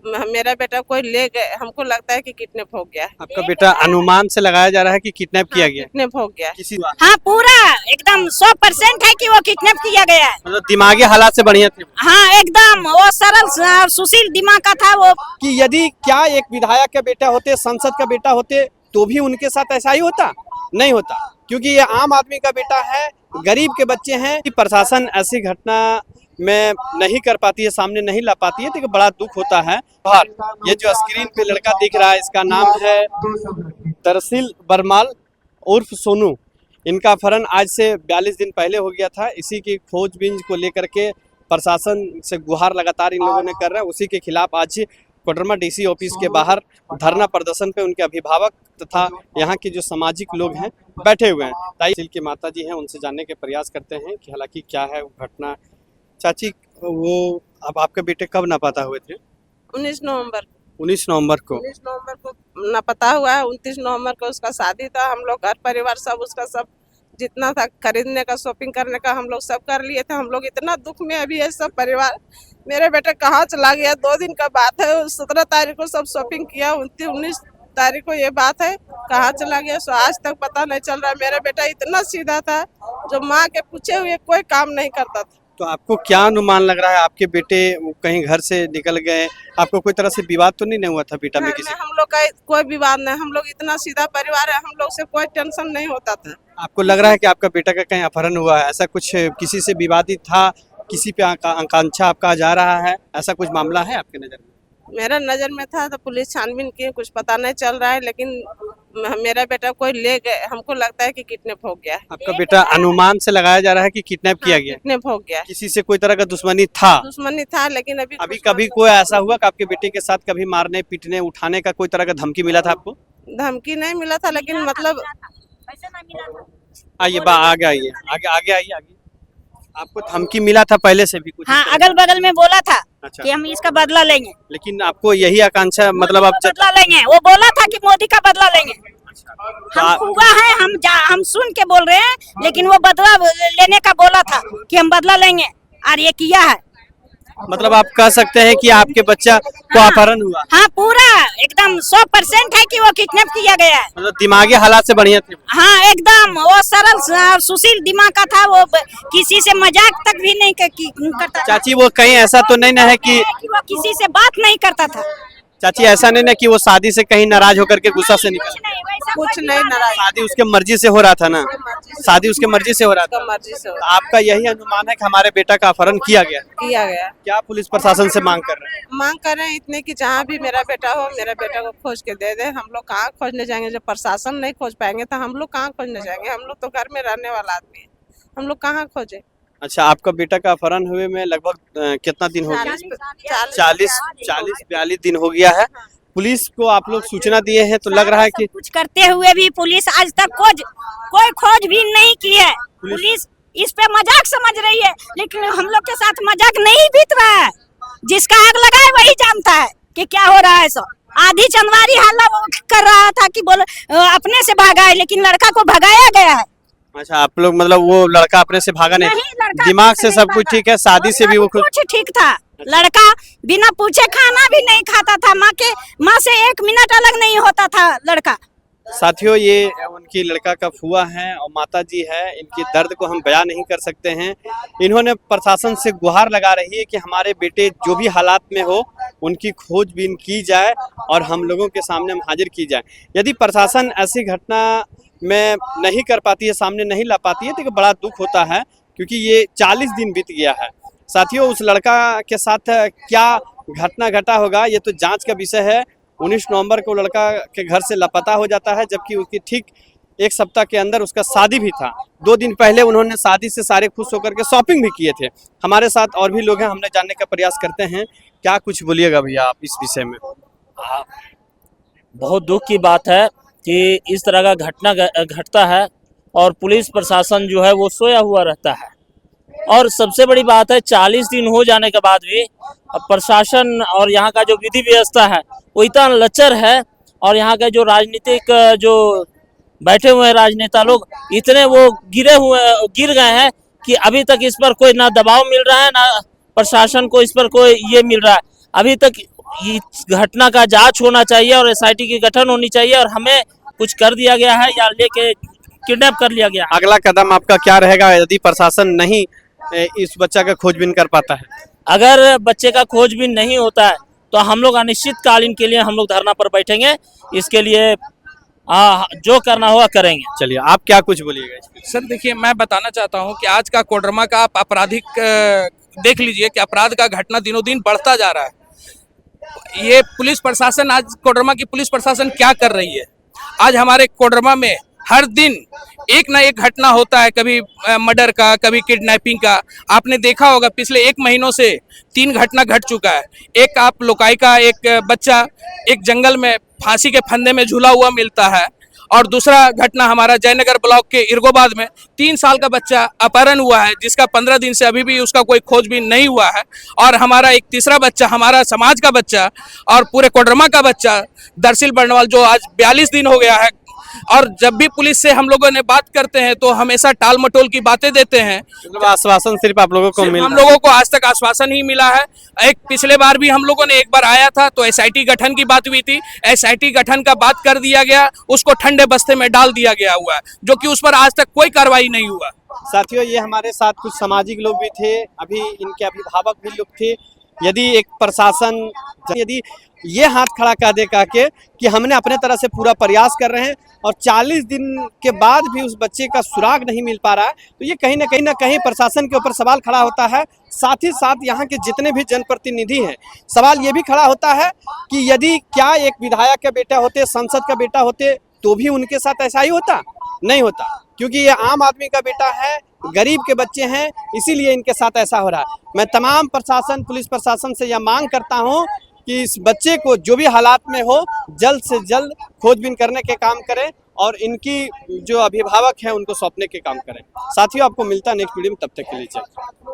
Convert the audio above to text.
मेरा बेटा कोई ले गए, हमको लगता है कि किडनैप हो गया। आपका बेटा अनुमान से लगाया जा रहा है कि किडनैप किया गया किडनैप हो गया। किसी हाँ पूरा एकदम 100% है कि वो किडनैप किया गया है। मतलब दिमागी हालात से बढ़िया थे हाँ एकदम वो सरल सुशील दिमाग का था वो। कि यदि क्या एक विधायक का बेटा होते, संसद का बेटा होते तो भी उनके साथ ऐसा ही होता? नहीं होता, क्योंकि ये आम आदमी का बेटा है, गरीब के बच्चे हैं। कि प्रशासन ऐसी घटना में नहीं कर पाती है, सामने नहीं ला पाती है, तो बड़ा दुख होता है। और ये जो स्क्रीन पे लड़का दिख रहा है, इसका नाम है तरसील बरमाल उर्फ सोनू। इनका अपहरण आज से 42 दिन पहले हो गया था। इसी की खोजबीन को लेकर के प्रशासन से गुहार लगातार इन लोगों ने कर रहे हैं। उसी के खिलाफ आज कोडरमा डीसी ऑफिस के बाहर धरना प्रदर्शन पे उनके अभिभावक तथा यहाँ के जो सामाजिक लोग हैं बैठे हुए हैं। तहसील की माता जी हैं, उनसे जानने के प्रयास करते हैं कि हालांकि क्या है वो घटना। चाची, वो अब आपके बेटे कब नापता हुए थे? 19 नवंबर 19 नवंबर को 19 नवंबर को लापता हुआ है। 29 नवंबर को उसका शादी था। हम लोग घर परिवार सब उसका सब जितना था खरीदने का, शॉपिंग करने का, हम लोग सब कर लिए थे। हम लोग इतना दुख में अभी है सब परिवार। मेरे बेटे कहाँ चला गया? 2 दिन का बात है। 17 तारीख को सब शॉपिंग किया, 19 तारीख को ये बात है। कहाँ चला गया सो आज तक पता नहीं चल रहा। मेरा बेटा इतना सीधा था जो माँ के पूछे हुए कोई काम नहीं करता था। तो आपको क्या अनुमान लग रहा है? आपके बेटे कहीं घर से निकल गए, आपको कोई तरह से विवाद तो नहीं हुआ था बेटा में किसी? हम लोग का कोई विवाद नहीं। हम लोग इतना सीधा परिवार है, हम लोग से कोई टेंशन नहीं होता था। आपको लग रहा है कि आपका बेटा का कहीं अपहरण हुआ है? ऐसा कुछ किसी से विवादित था, किसी पे आकांक्षा आपका जा रहा है, ऐसा कुछ मामला है आपके नजर में? मेरा नजर में था तो पुलिस छानबीन की, कुछ पता नहीं चल रहा है। लेकिन मेरा बेटा कोई ले गए, हमको लगता है कि किडनैप हो गया। आपका बेटा अनुमान से लगाया जा रहा है कि किडनैप किया गया। किडनैप हो गया। किसी से कोई तरह का दुश्मनी था? दुश्मनी था, लेकिन अभी कभी कोई ऐसा हुआ कि आपके बेटे के साथ कभी मारने पीटने उठाने का कोई तरह का धमकी मिला था आपको? धमकी नहीं मिला था, लेकिन मतलब आइए आगे आइए, आगे आइए आगे। आपको धमकी मिला था पहले से भी कुछ? हाँ अगल बगल में बोला था अच्छा। कि हम इसका बदला लेंगे। लेकिन आपको यही आकांक्षा, मतलब आप बदला लेंगे, वो बोला था कि मोदी का बदला लेंगे। हम हुआ है, हम सुन के बोल रहे हैं, लेकिन वो बदला लेने का बोला था कि हम बदला लेंगे, और ये किया है। मतलब आप कह सकते हैं कि आपके बच्चा को अपहरण हुआ? हाँ पूरा एकदम 100% है कि वो किडनैप किया गया है। मतलब दिमागी हालात से बढ़िया थे? हाँ एकदम वो सरल सुशील दिमाग का था वो। किसी से मजाक तक भी नहीं करता। चाची, वो कहीं ऐसा तो नहीं ना है कि वो किसी से बात नहीं करता था? चाची, ऐसा नहीं ना कि वो शादी से कहीं नाराज होकर के गुस्सा से निकल? कुछ नहीं नाराज। शादी उसके मर्जी से हो रहा था ना? शादी उसके मर्जी से हो रहा था। मर्जी से तो आपका यही अनुमान है कि हमारे बेटा का अपहरण किया गया? क्या पुलिस प्रशासन से मांग कर रहे हैं? मांग कर रहे हैं इतने कि जहाँ भी मेरा बेटा हो, मेरा बेटा को खोज के दे दे। हम लोग कहाँ खोजने जाएंगे? जब प्रशासन नहीं खोज पाएंगे तो हम लोग कहाँ खोजने जाएंगे? हम लोग तो घर में रहने वाला आदमी है, हम लोग कहाँ खोजे? अच्छा, आपका बेटा का अपहरण हुए में लगभग कितना दिन हो गया? 40-42 दिन हो गया है। पुलिस को आप लोग सूचना दिए हैं, तो लग रहा है कि कुछ करते हुए भी पुलिस आज तक कोई खोज भी नहीं की है। पुलिस इस पे मजाक समझ रही है, लेकिन हम लोग के साथ मजाक नहीं बीत रहा है। जिसका आग लगा है वही जानता है कि क्या हो रहा है। सब आधी चंदवारी हल्ला कर रहा था कि बोल अपने से भागा है, लेकिन लड़का को भगाया गया है। अच्छा, आप लोग मतलब वो लड़का अपने से भागा नहीं? दिमाग से सब कुछ ठीक है, शादी से भी वो कुछ ठीक था। लड़का बिना पूछे खाना भी नहीं खाता था। माँ से 1 मिनट अलग नहीं होता था लड़का। साथियों, ये उनकी लड़का का फुआ है और माता जी है। इनकी दर्द को हम बयां नहीं कर सकते हैं। इन्होंने प्रशासन से गुहार लगा रही है कि हमारे बेटे जो भी हालात में हो उनकी खोजबीन की जाए और हम लोगों के सामने हम हाजिर की जाए। यदि प्रशासन ऐसी घटना में नहीं कर पाती है, सामने नहीं ला पाती है, तो बड़ा दुख होता है, क्योंकि ये 40 दिन बीत गया है। साथियों, उस लड़का के साथ क्या घटना घटा होगा ये तो जांच का विषय है। 19 नवंबर को लड़का के घर से लापता हो जाता है, जबकि उसकी ठीक 1 सप्ताह के अंदर उसका शादी भी था। 2 दिन पहले उन्होंने शादी से सारे खुश होकर के शॉपिंग भी किए थे। हमारे साथ और भी लोग हैं, हमने जानने का प्रयास करते हैं। क्या कुछ बोलिएगा भैया आप इस विषय में? बहुत दुख की बात है कि इस तरह का घटना घटता है और पुलिस प्रशासन जो है वो सोया हुआ रहता है। और सबसे बड़ी बात है, 40 दिन हो जाने के बाद भी प्रशासन और यहाँ का जो विधि व्यवस्था है वो इतना लचर है, और यहाँ के जो राजनीतिक जो बैठे हुए राजनेता लोग इतने वो गिर गए हैं कि अभी तक इस पर कोई ना दबाव मिल रहा है, ना प्रशासन को इस पर कोई ये मिल रहा है। अभी तक इस घटना का जांच होना चाहिए और एसआईटी की गठन होनी चाहिए, और हमें कुछ कर दिया गया है या लेके किडनैप कर लिया गया। अगला कदम आपका क्या रहेगा यदि प्रशासन नहीं इस बच्चा का खोजबीन कर पाता है? अगर बच्चे का खोजबीन नहीं होता है तो हम लोग अनिश्चितकालीन के लिए हम लोग धरना पर बैठेंगे। इसके लिए जो करना होगा करेंगे। चलिए, आप क्या कुछ बोलिएगा? सर देखिए, मैं बताना चाहता हूं कि आज का कोडरमा का आप आपराधिक देख लीजिए कि अपराध का घटना दिनों दिन बढ़ता जा रहा है। ये पुलिस प्रशासन, आज कोडरमा की पुलिस प्रशासन क्या कर रही है? आज हमारे कोडरमा में हर दिन एक ना एक घटना होता है, कभी मर्डर का, कभी किडनैपिंग का। आपने देखा होगा पिछले 1 महीनों से 3 घटना घट चुका है। एक आप लोकाई का एक बच्चा एक जंगल में फांसी के फंदे में झूला हुआ मिलता है, और दूसरा घटना हमारा जयनगर ब्लॉक के इरगोबाद में 3 साल का बच्चा अपहरण हुआ है, जिसका 15 दिन से अभी भी उसका कोई खोजबीन नहीं हुआ है। और हमारा एक तीसरा बच्चा, हमारा समाज का बच्चा और पूरे कोडरमा का बच्चा दरसिल बर्नवाल, जो आज 42 दिन हो गया है। और जब भी पुलिस से हम लोगों ने बात करते हैं तो हमेशा टाल मटोल की बातें देते हैं। मतलब आश्वासन सिर्फ आप लोगों को मिला? हम लोगों को आज तक आश्वासन ही मिला है। एक पिछले बार भी हम लोगों ने एक बार आया था तो एसआईटी गठन की बात हुई थी। एसआईटी गठन का बात कर दिया गया, उसको ठंडे बस्ते में डाल दिया गया हुआ है, जो कि उस पर आज तक कोई कार्रवाई नहीं हुआ। साथियों, ये हमारे साथ कुछ सामाजिक लोग भी थे, अभी इनके अभिभावक भी लोग थे। यदि एक प्रशासन यदि ये हाथ खड़ा कर दे के कि हमने अपने तरह से पूरा प्रयास कर रहे हैं और 40 दिन के बाद भी उस बच्चे का सुराग नहीं मिल पा रहा है, तो ये कहीं ना कहीं प्रशासन के ऊपर सवाल खड़ा होता है। साथ ही साथ यहाँ के जितने भी जनप्रतिनिधि हैं, सवाल ये भी खड़ा होता है कि यदि क्या एक विधायक का बेटा होते, संसद का बेटा होते, तो भी उनके साथ ऐसा ही होता? नहीं होता, क्योंकि ये आम आदमी का बेटा है, गरीब के बच्चे हैं, इसीलिए इनके साथ ऐसा हो रहा है। मैं तमाम प्रशासन, पुलिस प्रशासन से यह मांग करता हूं कि इस बच्चे को जो भी हालात में हो जल्द से जल्द खोजबीन करने के काम करें और इनकी जो अभिभावक हैं उनको सौंपने के काम करें। साथियों, आपको मिलता है नेक्स्ट वीडियो में, तब तक के लिए जय।